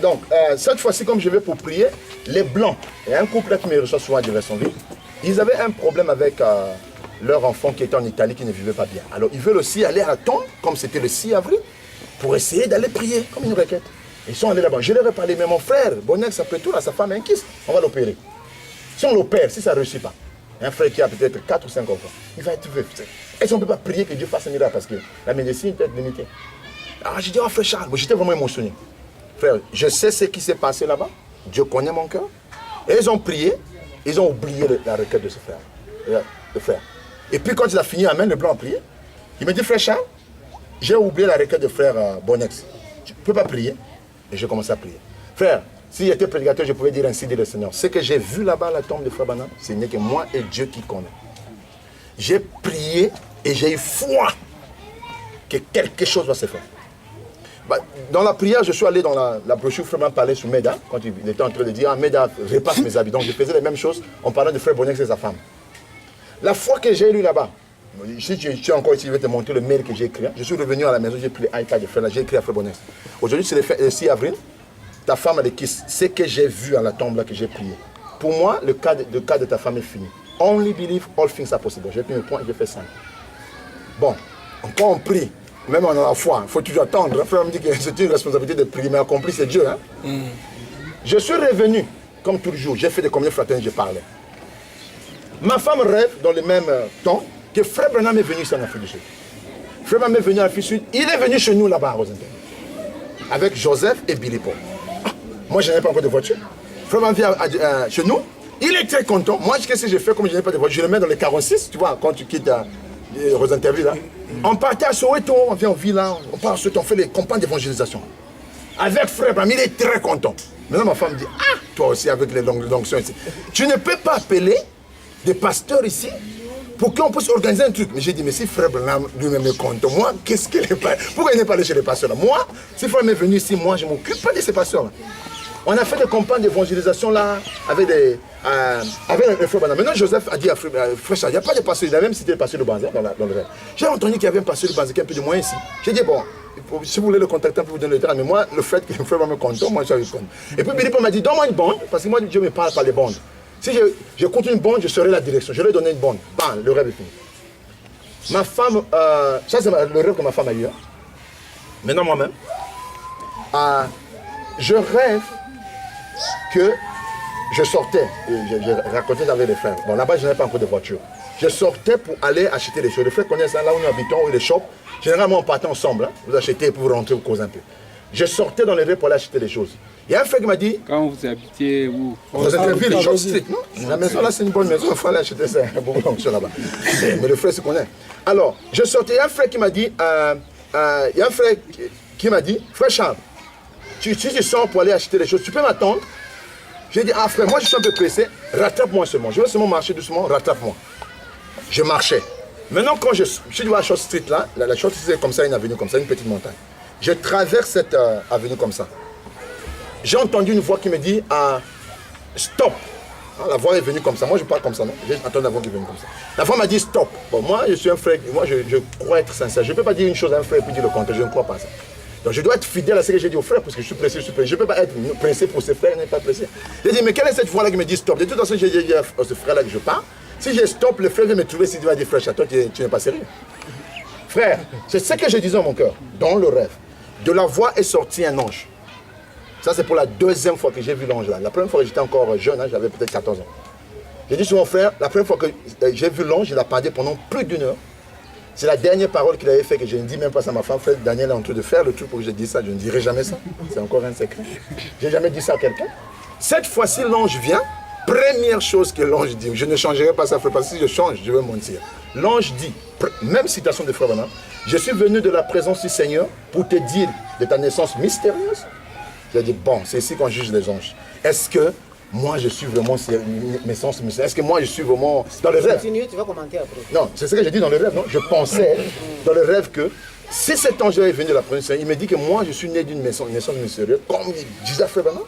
Donc, cette fois-ci, comme je vais pour prier, les Blancs, il y a un couple qui me reçoit souvent à Jeffersonville, ils avaient un problème avec leur enfant qui était en Italie, qui ne vivait pas bien. Alors, ils veulent aussi aller à la tombe, comme c'était le 6 avril, pour essayer d'aller prier, comme une requête. Ils sont allés là-bas. Je leur ai parlé, mais mon frère, Bonnex, après tout, là, sa femme a un kyste, on va l'opérer. Si on l'opère, si ça ne réussit pas, un frère qui a peut-être 4 ou 5 enfants, il va être veuf. Est-ce qu'on ne peut pas prier que Dieu fasse un miracle parce que la médecine peut être limitée? Alors, j'ai dit, oh frère Charles, j'étais vraiment émotionné. Frère, je sais ce qui s'est passé là-bas. Dieu connaît mon cœur. Et ils ont prié, ils ont oublié la requête de ce frère. Le frère. Et puis quand il a fini, Amen, le blanc a prié. Il me dit, frère Charles, j'ai oublié la requête de frère Bonnex. Tu ne peux pas prier. Et j'ai commencé à prier. Frère, s'il était prédicateur, je pouvais dire ainsi dit le Seigneur. Ce que j'ai vu là-bas à la tombe de frère Branham, ce n'est que moi et Dieu qui connaît. J'ai prié et j'ai eu foi que quelque chose va se faire. Dans la prière, je suis allé dans la brochure, frère Branham parlait sur Meda, quand il était en train de dire, ah, Meda repasse mes habits. Donc je faisais les mêmes choses en parlant de frère Bonnex et sa femme. La foi que j'ai eue là-bas, si tu es encore ici, je vais te montrer le mail que j'ai écrit. Je suis revenu à la maison, j'ai pris l'iPad de frère, j'ai écrit à frère Bonnex. Aujourd'hui, c'est le 6 avril, ta femme a le kyste. Ce que j'ai vu à la tombe là que j'ai prié. Pour moi, le cas de ta femme est fini. Only believe all things are possible. J'ai pris mes points et j'ai fait ça. Bon, quand on prie, même on a la foi, il faut toujours attendre. Le frère me dit que c'est une responsabilité de prier, mais accompli c'est Dieu. Hein? Je suis revenu, comme toujours, j'ai fait des communions fraternelles, je parlais. Ma femme rêve dans le même temps que frère Branham est venu ici en Afrique du Sud. Frère Branham est venu en Afrique du Sud, il est venu chez nous là-bas à Rosenthal, avec Joseph et Billy Paul. Moi, je n'avais pas encore de voiture. Frère Branham vient chez nous, il est très content. Moi, qu'est-ce que j'ai fait comme je n'ai pas de voiture? Je le mets dans les 46, tu vois, quand tu quittes aux interviews là. On partait à Soweto, on vient en ville là, on part à Soweto, on fait les campagnes d'évangélisation. Avec frère Bram, il est très content. Maintenant ma femme dit, ah, toi aussi avec les l'onction ici. Tu ne peux pas appeler des pasteurs ici pour qu'on puisse organiser un truc. Mais j'ai dit, mais si frère Branham lui-même est content, moi, qu'est-ce qu'il est pas. Pourquoi il n'est pas allé chez les pasteurs là? Moi, si frère m'est venu ici, moi je ne m'occupe pas de ces pasteurs là. On a fait des campagnes d'évangélisation là, avec les frères Branham. Maintenant, Joseph a dit à frère Charles, il n'y a pas de pasteur, il a même cité le pasteur de Banzé dans le rêve. J'ai entendu qu'il y avait un pasteur de Banzé qui a un peu de moyens ici. J'ai dit, bon, si vous voulez le contacter, on peut vous donner le temps, mais moi, le fait que le frère Branham me content, moi, je suis content. Et puis Philippe m'a dit, donne-moi une bande, parce que moi, Dieu me parle par les bandes. Si je compte une bande, je serai la direction. Je lui ai donné une bande. Bam, le rêve est fini. Ma femme, ça c'est le rêve que ma femme a eu. Hein. Maintenant, moi-même, je rêve que je sortais, j'ai raconté avec les frères. Bon, là-bas, je n'avais pas encore de voiture. Je sortais pour aller acheter les choses. Les frères connaissent ça, là où nous habitons, où les shops. Généralement, on partait ensemble. Hein. Vous achetez pour vous rentrer, vous causez un peu. Je sortais dans les rues pour aller acheter les choses. Il y a un frère qui m'a dit...
Quand vous habitiez où?
Vous êtes ville, les choses street, non? La maison là, c'est une bonne maison, il faut aller acheter ça. Bon, là-bas. Mais le frère se connaît. Alors, je sortais, il y a un frère qui m'a dit... il y a un frère qui m'a dit, frère Charles, si tu sors pour aller acheter les choses, tu peux m'attendre? J'ai dit, ah frère, moi je suis un peu pressé, rattrape-moi seulement. Je vais seulement marcher doucement, rattrape-moi. Je marchais. Maintenant, quand je suis à la Short Street là, la Short Street c'est comme ça, une avenue comme ça, une petite montagne. Je traverse cette avenue comme ça. J'ai entendu une voix qui me dit, stop. La voix est venue comme ça. Moi je parle comme ça, non? J'ai entendu la voix qui est venue comme ça. La voix m'a dit stop. Bon, moi je suis un frère, moi je crois être sincère. Je ne peux pas dire une chose à un frère et puis dire le contraire, je ne crois pas à ça. Donc je dois être fidèle à ce que j'ai dit au frère parce que je suis pressé, Je ne peux pas être pressé pour ce frère, n'est pas pressé. J'ai dit, mais quelle est cette voix-là qui me dit stop? De toute façon, j'ai dit à ce frère-là que je pars. Si je stop, le frère vient me trouver s'il va dire frère, toi, tu n'es pas sérieux. Frère, c'est ce que je disais en mon cœur, dans le rêve. De la voix est sorti un ange. Ça, c'est pour la deuxième fois que j'ai vu l'ange là. La première fois que j'étais encore jeune, hein, j'avais peut-être 14 ans. J'ai dit sur mon frère, la première fois que j'ai vu l'ange, il a parlé pendant plus d'1 heure. C'est la dernière parole qu'il avait fait que je ne dis même pas ça à ma femme. Frère Daniel est en train de faire le truc pour que je dise ça. Je ne dirai jamais ça. C'est encore un secret. Je n'ai jamais dit ça à quelqu'un. Cette fois-ci, l'ange vient. Première chose que l'ange dit, je ne changerai pas ça, frère, parce que si je change, je vais mentir. L'ange dit, même citation de frère Branham, je suis venu de la présence du Seigneur pour te dire de ta naissance mystérieuse. J'ai dit, bon, c'est ici qu'on juge les anges. Est-ce que moi je suis vraiment naissance mystérieuse? Est-ce que moi je suis vraiment dans le rêve?
Continue, tu vas commenter après.
Non, c'est ce que j'ai dit dans le rêve, non? Je pensais dans le rêve que si cet ange est venu de la présence du Seigneur, il me dit que moi je suis né d'une naissance mystérieuse, comme il disait à frère Branham.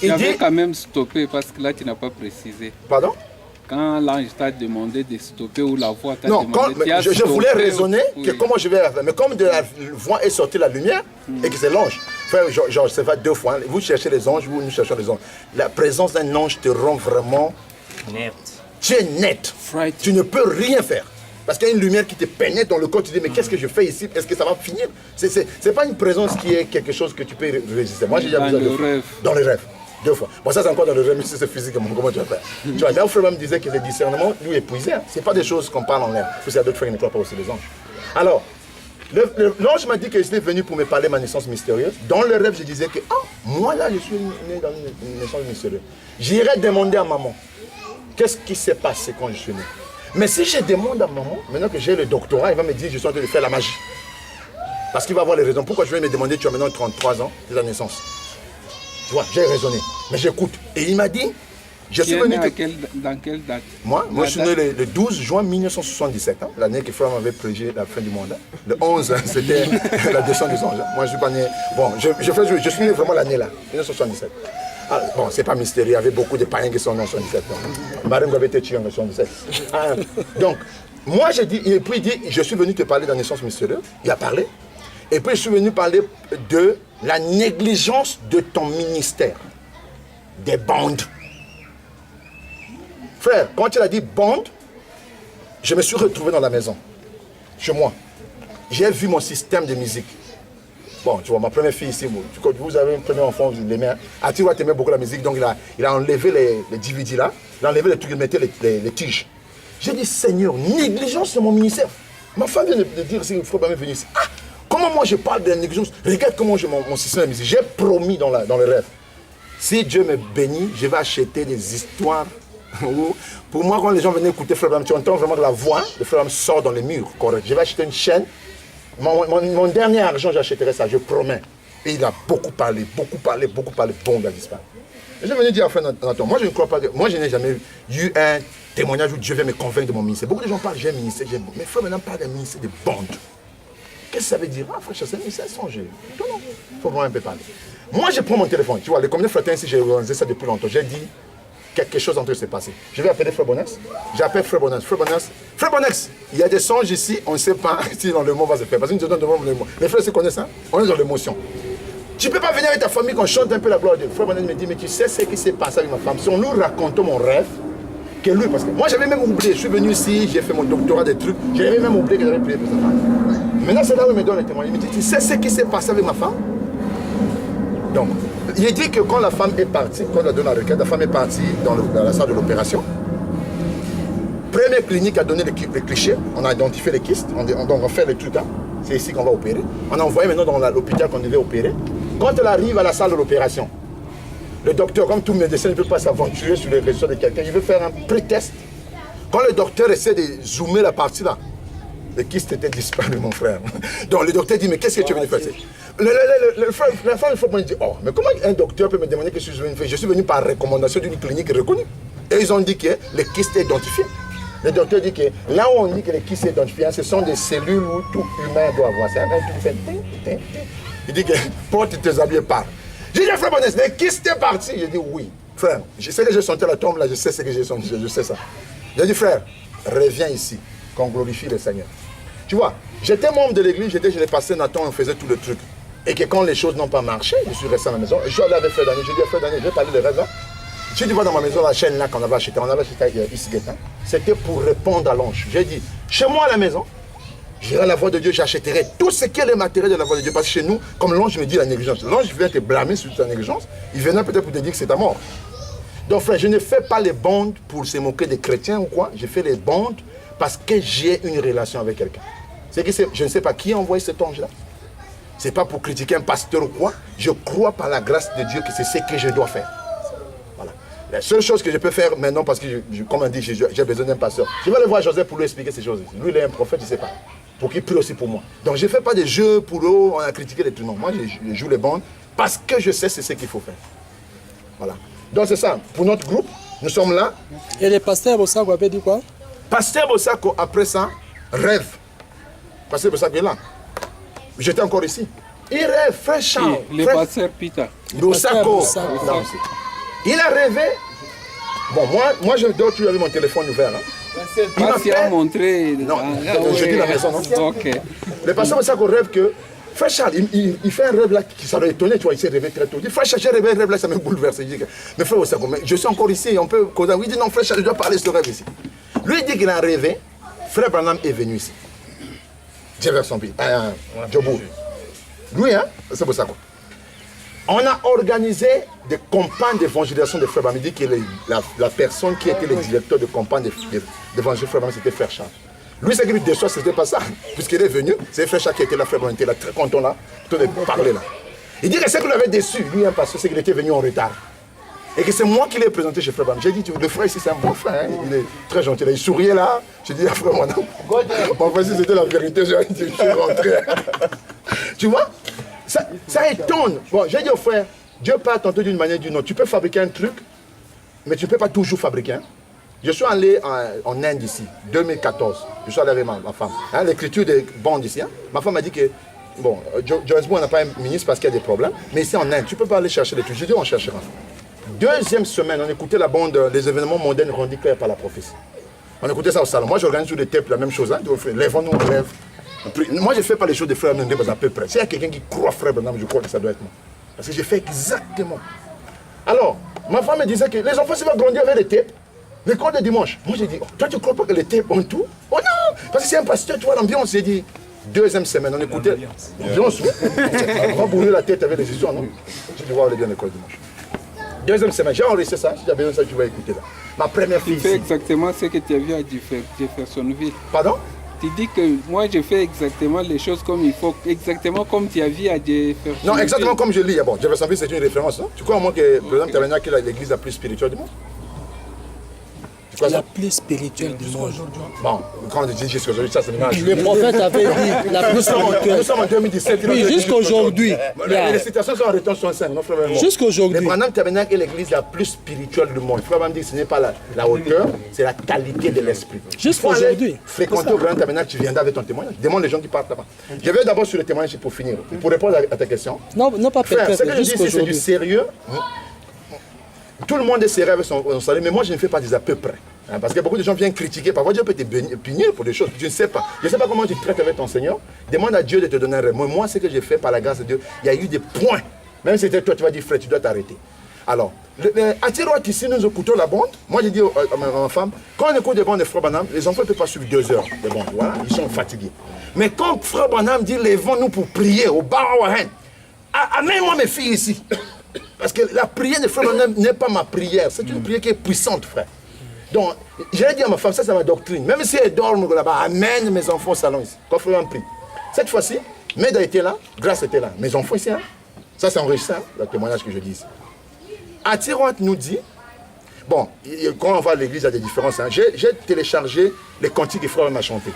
Il avait quand même stoppé parce que là tu n'as pas précisé.
Pardon?
Quand l'ange t'a demandé de stopper ou la voix t'a
demandé... Non, je voulais raisonner que comment je vais faire. Mais comme de la voix est sortie la lumière et que c'est l'ange. Frère, genre, c'est pas 2 fois. Hein. Vous cherchez les anges, nous cherchons les anges. La présence d'un ange te rend vraiment...
net.
Tu es net. Tu ne peux rien faire. Parce qu'il y a une lumière qui te pénètre dans le corps. Tu te dis, mais qu'est-ce que je fais ici? Est-ce que ça va finir? C'est pas une présence qui est quelque chose que tu peux résister. Moi, j'ai déjà besoin de... Dans le rêve. 2 fois. Bon, ça c'est encore dans le rêve, mais si c'est physique, comment tu vas faire? Tu vois, là où frère me disait que le discernement, lui, épuisé. Hein. C'est pas des choses qu'on parle en l'air. Parce qu'il y a d'autres frères qui ne croient pas aussi les anges. Alors, l'ange m'a dit qu'il était venu pour me parler de ma naissance mystérieuse. Dans le rêve, je disais que, moi là, je suis né dans une naissance mystérieuse. J'irai demander à maman, qu'est-ce qui s'est passé quand je suis né? Mais si je demande à maman, maintenant que j'ai le doctorat, il va me dire, je suis en train de faire la magie. Parce qu'il va avoir les raisons. Pourquoi je vais me demander, tu as maintenant 33 ans, c'est la naissance? Tu vois, j'ai raisonné, mais j'écoute. Et il m'a dit, je suis venu...
Dans quelle date?
Moi je suis né le 12 juin 1977, hein, l'année que frère m'avait prêché la fin du monde. Hein. Le 11, c'était la descente des anges. Moi, je suis pas né... Bon, je suis né vraiment l'année là, 1977. Ah, bon, c'est pas mystérieux, il y avait beaucoup de païens qui sont nés en 1977. Marème avait été tué en 1977. Donc, moi, j'ai dit, et puis il dit, je suis venu te parler de la naissance mystérieuse. Il a parlé. Et puis, je suis venu parler de la négligence de ton ministère. Des bandes. Frère, quand il a dit bande, je me suis retrouvé dans la maison. Chez moi. J'ai vu mon système de musique. Bon, tu vois, ma première fille ici, vous avez un premier enfant, vous l'aimez. Atiwa aimait beaucoup la musique, donc il a enlevé les DVD là. Il a enlevé les trucs, il mettait les tiges. J'ai dit, Seigneur, négligence de mon ministère. Ma femme vient de dire, il faut pas me venir ici. Comment moi je parle de la négligence? Regarde comment j'ai mon système de musique. J'ai promis dans le rêve. Si Dieu me bénit, je vais acheter des histoires Pour moi, quand les gens venaient écouter Frère Branham, tu entends vraiment que la voix de Frère Branham sort dans les murs. Correct. Je vais acheter une chaîne. Mon dernier argent, j'achèterai ça, je promets. Et il a beaucoup parlé. Bon, il a disparu. Et je venais dire à Frère Nathan, moi je ne crois pas que. Moi je n'ai jamais eu un témoignage où Dieu vient me convaincre de mon ministère. Beaucoup de gens parlent, j'ai un ministère, mais Frère Branham parle d'un ministère de bandes. Qu'est-ce que ça veut dire? Ah, frère, c'est un ministère songé. Non, il faut vraiment un peu parler. Moi je prends mon téléphone, tu vois, les communautés fraternités, j'ai organisé ça depuis longtemps. J'ai dit, quelque chose entre eux s'est passé. Je vais appeler Frère Bonex. J'appelle Frère Bonex. Frère Bonex, il y a des songes ici, on ne sait pas si dans le mot va se faire. Parce que nous sommes devant le mot. Les frères se connaissent, hein? On est dans l'émotion. Tu ne peux pas venir avec ta famille qu'on chante un peu la gloire de Dieu. Frère Bonex me dit, mais tu sais ce qui s'est passé avec ma femme. Si on nous racontait mon rêve, que lui, parce que moi j'avais même oublié, je suis venu ici, j'ai fait mon doctorat des trucs, j'avais même oublié que j'avais prié pour sa femme. Maintenant c'est là où il me donne le témoignage. Il me dit, tu sais ce qui s'est passé avec ma femme? Donc, il dit que quand la femme est partie, quand on a donné la requête, la femme est partie dans la salle de l'opération. Première clinique a donné les clichés, on a identifié les kystes, on va faire les trucs là. C'est ici qu'on va opérer. On a envoyé maintenant dans l'hôpital qu'on devait opérer. Quand elle arrive à la salle de l'opération, le docteur, comme tout médecin, ne peut pas s'aventurer sur les réseaux de quelqu'un, il veut faire un pré-test. Quand le docteur essaie de zoomer la partie là, le kyste était disparu, mon frère. Donc le docteur dit, mais qu'est-ce que tu es venu faire? La femme, il faut me dire, oh, mais comment un docteur peut me demander que je suis venu faire? Je suis venu par recommandation d'une clinique reconnue. Et ils ont dit que le kyste est identifié. Le docteur dit que là où on dit que le kyste est identifié, ce sont des cellules où tout humain doit avoir. C'est un truc qui fait. Il dit que porte tes habits et pars. J'ai dit, frère Bonex, le kyste est parti. J'ai dit, oui. Frère, je sais que j'ai senti la tombe là, je sais ce que j'ai senti, je sais ça. J'ai dit, frère, reviens ici, qu'on glorifie le Seigneur. Tu vois, j'étais membre de l'église, je l'ai passé Nathan, on faisait tout le truc. Et que quand les choses n'ont pas marché, je suis resté à la maison. Et je suis allé avec Frère Daniel, j'ai dit à Frère Daniel, je vais parler de rêve là. Si tu vois dans ma maison la chaîne là qu'on avait acheté ici, c'était pour répondre à l'ange. J'ai dit, chez moi à la maison, j'irai à la voix de Dieu, j'achèterai tout ce qui est le matériel de la voix de Dieu. Parce que chez nous, comme l'ange me dit la négligence, l'ange vient te blâmer sur ta négligence, il vient peut-être pour te dire que c'est ta mort. Donc frère, je ne fais pas les bandes pour se moquer des chrétiens ou quoi, je fais les bandes parce que j'ai une relation avec quelqu'un. C'est que je ne sais pas qui a envoyé cet ange-là. Ce n'est pas pour critiquer un pasteur ou quoi, je crois par la grâce de Dieu que c'est ce que je dois faire. Voilà. La seule chose que je peux faire maintenant, parce que, comme on dit, j'ai besoin d'un pasteur, je vais aller voir Joseph pour lui expliquer ces choses. Lui, il est un prophète, je ne sais pas. Pour qu'il prie aussi pour moi. Donc je ne fais pas des jeux pour eux, on a critiqué les trucs. Non, moi je joue les bandes parce que je sais c'est ce qu'il faut faire. Voilà. Donc c'est ça. Pour notre groupe, nous sommes là.
Et le pasteur Bossako avait dit quoi?
Pasteur Bossako, après ça, rêve. Pasteur Bossako est là. J'étais encore ici. Il rêve, frère Charles.
Le pasteur Peter.
Bossako. Il a rêvé. Bon, moi je dors toujours avec mon téléphone ouvert.
Il m'a montré.
Non, je dis la maison, non?
Ok.
Le pasteur Bossako rêve que. Frère Charles, il fait un rêve là qui ça l'a étonné, tu vois, il s'est réveillé très tôt. Il dit, frère Charles, j'ai rêvé un rêve là, ça m'a bouleversé. Il dit, mais frère Bossako, je suis encore ici, on peut causer. Il dit, non, frère Charles, je dois parler de ce rêve ici. Lui, il dit qu'il a rêvé, frère Branham est venu ici. Jefferson, Djobour. Lui, hein, c'est Bossako. On a organisé des campagnes d'évangélisation de frère Branham. Il dit que la personne qui était le directeur de campagne d'évangélisation de frère Branham, c'était frère Charles. Lui, ce qui lui déçoit, c'était pas ça. Puisqu'il est venu, c'est frère Charles qui était là, frère Branham était là, très content là, tout de parler là. Il dit que ce qui l'avait déçu, lui, hein, parce que c'est qu'il était venu en retard. Et que c'est moi qui l'ai présenté chez frère Branham. J'ai dit, le frère ici, c'est un bon frère, hein. Il est très gentil. Là. Il souriait là. J'ai dit, frère Branham, enfin, si c'était la vérité, je suis rentré. Tu vois, ça étonne. Bon, j'ai dit au frère, Dieu parle tantôt d'une manière ou d'une autre. Tu peux fabriquer un truc, mais tu ne peux pas toujours fabriquer. Hein. Je suis allé en Inde ici, 2014. Je suis allé avec ma femme. Hein, l'écriture des bandes ici. Hein. Ma femme m'a dit que, bon, Johannesburg n'a pas un ministre parce qu'il y a des problèmes, mais ici en Inde, tu ne peux pas aller chercher les trucs. J'ai dit, on cherchera. Deuxième semaine, on écoutait la bande, les événements mondains rendus clairs par la prophétie. On écoutait ça au salon. Moi, j'organise sur des tapes la même chose. Hein. Lèvons-nous, on lève. Moi, je ne fais pas les choses de frère Branham à peu près. S'il y a quelqu'un qui croit frère Branham, je crois que ça doit être moi. Parce que je fais exactement. Alors, ma femme me disait que les enfants, s'ils vont grandir avec les tapes, l'école de dimanche. Moi, j'ai dit, oh, toi, tu ne crois pas que les tapes ont tout? Oh non! Parce que c'est un pasteur, tu vois, l'ambiance. J'ai dit, deuxième semaine, on écoutait. L'ambiance, oui. On va brûler la tête avec les histoires, non? J'ai dit, voir les bien l'école dimanche. Deuxième semaine, j'ai enregistré ça. Si tu as besoin de ça, tu vas écouter là. Ma première fille.
Tu fais exactement ce que tu as vu à Jeffersonville.
Pardon?
Tu dis que moi je fais exactement les choses comme il faut, exactement comme tu as vu à Jeffersonville.
Non, exactement comme je lis. Bon, Jeffersonville, c'est une référence. Non? Tu crois au moins que, par exemple, Tabernacle est l'église la plus spirituelle du monde?
La plus spirituelle du monde.
Bon, quand on dit jusqu'à aujourd'hui, ça c'est mélange.
Le prophète avait dit la plus spirituelle.
Nous sommes en 2017.
Oui, jusqu'aujourd'hui.
Les citations sont en retour 65.
Jusqu'aujourd'hui.
Le Branham Tabernacle est l'église la plus spirituelle du monde. Il faut même dire que ce n'est pas la hauteur, c'est la qualité de l'esprit.
Jusqu'aujourd'hui.
Fréquenter au Branham Tabernacle, tu viendras avec ton témoignage. Demande les gens qui partent là-bas. Je vais d'abord sur le témoignage pour finir. Pour répondre à ta question.
Non, pas peut-être.
Ce que je dis ici, c'est du sérieux. Tout le monde est sérieux avec son salaire, mais moi je ne fais pas des à peu près. Parce que beaucoup de gens viennent critiquer. Parfois Dieu peut te punir pour des choses. Je ne sais pas. Je ne sais pas comment tu traites avec ton Seigneur. Demande à Dieu de te donner un remède. Moi, ce que j'ai fait par la grâce de Dieu, il y a eu des points. Même si c'était toi, tu vas dire, frère, tu dois t'arrêter. Alors, à Tiroir, ici, nous écoutons la bande. Moi, j'ai dit à ma femme, quand on écoute des bandes de Frère Branham, les enfants ne peuvent pas suivre 2 heures de bande. Voilà, ils sont fatigués. Mais quand Frère Branham dit, levons-nous pour prier au Barawahen, amène-moi mes filles ici. Parce que la prière de Frère Branham n'est pas ma prière. C'est une prière qui est puissante, frère. Donc, j'ai dit à ma femme, ça c'est ma doctrine. Même si elle dort là-bas, amène mes enfants au salon ici. Quand Frère Branham prie. Cette fois-ci, Meda était là, Grâce était là. Mes enfants ici, hein? Ça c'est enregistré, le témoignage que je dis ici. Atiroat nous dit, bon, quand on va à l'église, il y a des différences. Hein. J'ai téléchargé les cantiques que Frère Branham a chanté.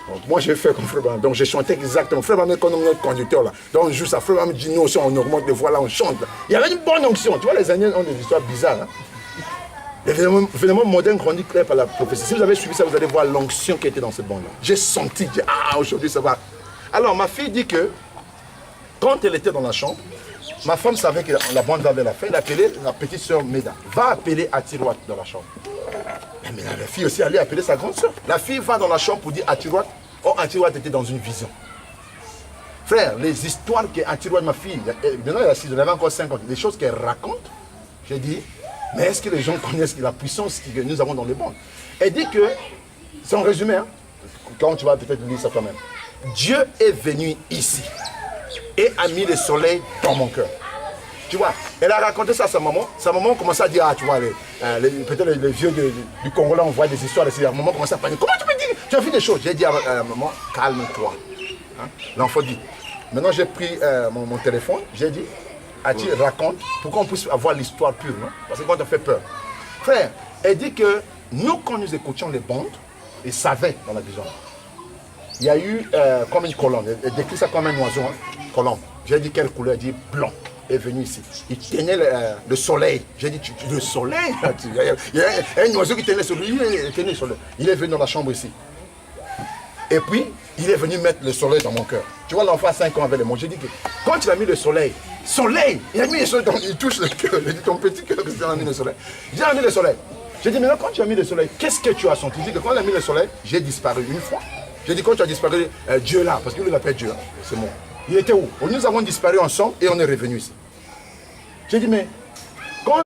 Donc, moi, j'ai fait comme Frère Branham. Donc, j'ai chanté exactement. Frère Branham est comme notre conducteur là. Donc, on joue ça. Frère Branham dit nous aussi, on augmente les voix là, on chante. Là. Il y avait une bonne onction. Tu vois, les Indiens ont des histoires bizarres. Hein. L'événement moderne grandit clair par la prophétie. Si vous avez suivi ça, vous allez voir l'onction qui était dans cette bande-là. J'ai senti, aujourd'hui ça va. Alors, ma fille dit que quand elle était dans la chambre, ma femme savait que la bande va vers la fin. Elle a appelé la petite soeur Meda. Va appeler Atiroat dans la chambre. Mais la fille aussi allait appeler sa grande soeur. La fille va dans la chambre pour dire Atiroat. Oh, Atiroat était dans une vision. Frère, les histoires qu'Atiroat, ma fille, maintenant elle a 6 ans, elle avait encore 5 ans, des choses qu'elle raconte, j'ai dit, mais est-ce que les gens connaissent la puissance que nous avons dans les bandes? Elle dit que, c'est en résumé, hein, quand tu vas peut-être lire ça toi-même, Dieu est venu ici et a mis le soleil dans mon cœur. Tu vois, elle a raconté ça à sa maman. Sa maman commençait à dire, tu vois, peut-être les vieux du Congo, là, on voit des histoires. La maman commençait à paniquer. Comment tu peux dire? Tu as vu des choses? J'ai dit à la maman, calme-toi. Hein? L'enfant dit. Maintenant, j'ai pris mon téléphone. J'ai dit, Ati, raconte pour qu'on puisse avoir l'histoire pure. Non? Parce que quand on fait peur. Frère, elle dit que nous, quand nous écoutions les bandes, ils savaient dans la vision. Il y a eu comme une colombe. Elle décrit ça comme un oiseau. Hein? Colombe. J'ai dit quelle couleur? Elle dit blanc. Est venu ici. Il tenait le soleil. J'ai dit, le soleil? Il y a un oiseau qui tenait sur lui. Il tenait le soleil. Il est venu dans la chambre ici. Et puis, il est venu mettre le soleil dans mon cœur. Tu vois, l'enfant à 5 ans avait le monde. J'ai dit que quand il a mis le soleil, il a mis le soleil, il touche le cœur. J'ai dit, ton petit cœur, il a mis le soleil. J'ai mis le soleil. J'ai dit, maintenant, quand tu as mis le soleil, qu'est-ce que tu as senti? Il dit que quand il a mis le soleil, j'ai disparu une fois. J'ai dit, quand tu as disparu, Dieu là, parce que lui, il appelle Dieu. C'est moi. Il était où? Nous avons disparu ensemble et on est revenu ici. J'ai dit, mais